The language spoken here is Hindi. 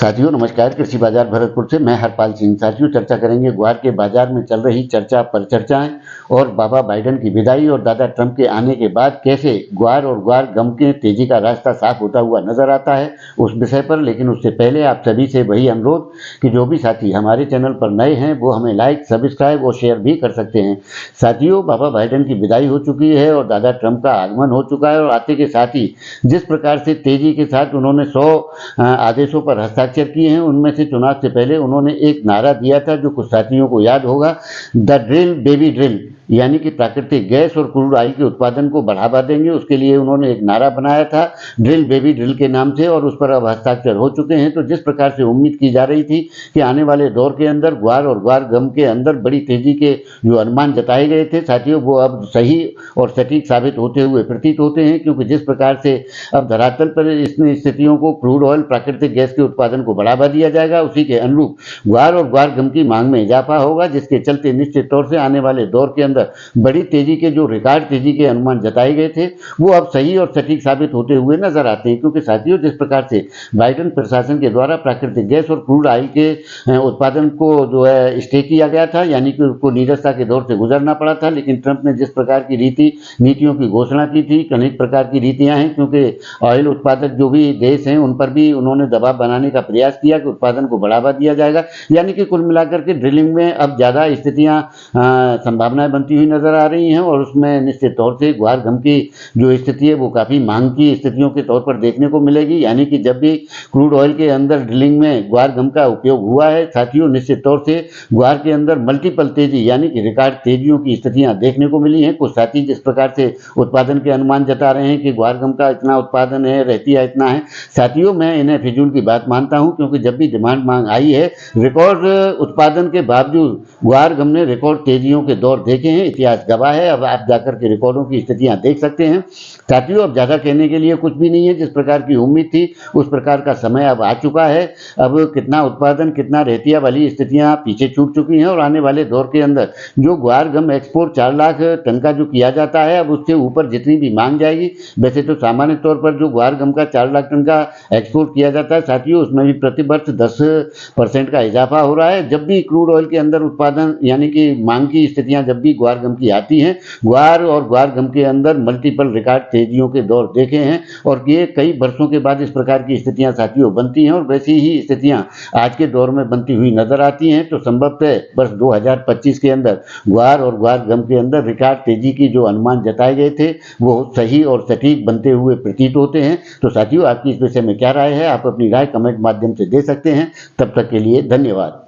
साथियों नमस्कार। कृषि बाजार भरतपुर से मैं हरपाल सिंह। साथियों चर्चा करेंगे ग्वार के बाजार में चल रही चर्चा पर चर्चाएं और बाबा बाइडेन की विदाई और दादा ट्रंप के आने के बाद कैसे ग्वार और ग्वार गम के तेजी का रास्ता साफ होता हुआ नजर आता है उस विषय पर। लेकिन उससे पहले आप सभी से वही अनुरोध कि जो भी साथी हमारे चैनल पर नए हैं वो हमें लाइक सब्सक्राइब और शेयर भी कर सकते हैं। साथियों बाबा बाइडेन की विदाई हो चुकी है और दादा ट्रंप का आगमन हो चुका है और आते के साथ ही जिस प्रकार से तेजी के साथ उन्होंने 100 आदेशों पर हस्ताक्षर किए हैं, उनमें से चुनाव से पहले उन्होंने एक नारा दिया था जो कुछ साथियों को याद होगा, द ड्रिल बेबी ड्रिल, यानी कि प्राकृतिक गैस और क्रूड ऑयल के उत्पादन को बढ़ावा देंगे। उसके लिए उन्होंने एक नारा बनाया था ड्रिल बेबी ड्रिल के नाम से और उस पर अब हस्ताक्षर हो चुके हैं। तो जिस प्रकार से उम्मीद की जा रही थी कि आने वाले दौर के अंदर ग्वार और ग्वार गम के अंदर बड़ी तेजी के जो अनुमान जताए गए थे साथियों, वो अब सही और सटीक साबित होते हुए प्रतीत होते हैं। क्योंकि जिस प्रकार से अब धरातल पर इन स्थितियों को क्रूड ऑयल प्राकृतिक गैस के उत्पादन को बढ़ावा दिया जाएगा, उसी के अनुरूप ग्वार और ग्वार गम की मांग में इजाफा होगा, जिसके चलते निश्चित तौर से आने वाले दौर के अंदर बड़ी तेजी के जो रिकॉर्ड तेजी के अनुमान जताए गए थे वो अब सही और सटीक साबित होते हुए नजर आते हैं। क्योंकि साथियों जिस प्रकार से बाइडेन प्रशासन के द्वारा प्राकृतिक गैस और क्रूड ऑयल के उत्पादन को जो है स्टे किया गया था, यानी कि उसको नीरसता के दौर से गुजरना पड़ा था। लेकिन ट्रंप ने जिस प्रकार की नीतियों की घोषणा की थी, अनेक प्रकार की नीतियां हैं, क्योंकि ऑयल उत्पादक जो भी देश हैं उन पर भी उन्होंने दबाव बनाने का प्रयास किया कि उत्पादन को बढ़ावा दिया जाएगा। यानी कि कुल मिलाकर के ड्रिलिंग में अब ज्यादा स्थितियां संभावनाएं बनती हुई नजर आ रही हैं और उसमें निश्चित तौर से ग्वार गम की जो स्थिति है वो काफी मांग की स्थितियों के तौर पर देखने को मिलेगी। यानी कि जब भी क्रूड ऑयल के अंदर ड्रिलिंग में ग्वार गम का उपयोग हुआ है साथियों, निश्चित तौर से ग्वार के अंदर मल्टीपल तेजी यानी कि रिकॉर्ड तेजियों की स्थितियां देखने को मिली हैं। कुछ साथी जिस प्रकार से उत्पादन के अनुमान जता रहे हैं कि ग्वार गम का इतना उत्पादन है, रहतिया इतना है, साथियों मैं इन्हें फिजूल की बात मानता हूं। क्योंकि जब भी डिमांड मांग आई है, रिकॉर्ड उत्पादन के बावजूद ग्वार गम ने रिकॉर्ड तेजियों के दौर देखे हैं, इतिहास गवाह है। अब आप जाकर के रिकॉर्डों की स्थितियां देख सकते हैं। साथियों अब ज्यादा कहने के लिए कुछ भी नहीं है। जिस प्रकार की उम्मीद थी उस प्रकार का समय अब आ चुका है। अब कितना उत्पादन कितना रहतिया वाली स्थितियां पीछे छूट चुकी हैं और आने वाले दौर के अंदर जो ग्वार गम एक्सपोर्ट 4 लाख टन का जो किया जाता है, अब उससे ऊपर जितनी भी मांग जाएगी, वैसे तो सामान्य तौर पर जो ग्वार गम का 4 लाख टन का एक्सपोर्ट किया जाता है साथियों, उसमें भी प्रति वर्ष 10% का इजाफा हो रहा है। जब भी क्रूड ऑयल के अंदर उत्पादन यानी कि मांग की स्थितियां जब भी ग्वार गम की आती हैं, ग्वार और ग्वार गम के अंदर मल्टीपल रिकॉर्ड तेजियों के दौर देखे हैं और ये कई वर्षों के बाद इस प्रकार की स्थितियां साथियों बनती हैं और वैसी ही स्थितियां आज के दौर में बनती हुई नजर आती हैं। तो संभवतः वर्ष 2025 के अंदर ग्वार और ग्वार गम के अंदर रिकॉर्ड तेजी की जो अनुमान जताए गए थे वो सही और सटीक बनते हुए प्रतीत होते हैं। तो साथियों आपकी इस विषय में क्या राय है, आप अपनी राय कमेंट माध्यम से दे सकते हैं। तब तक के लिए धन्यवाद।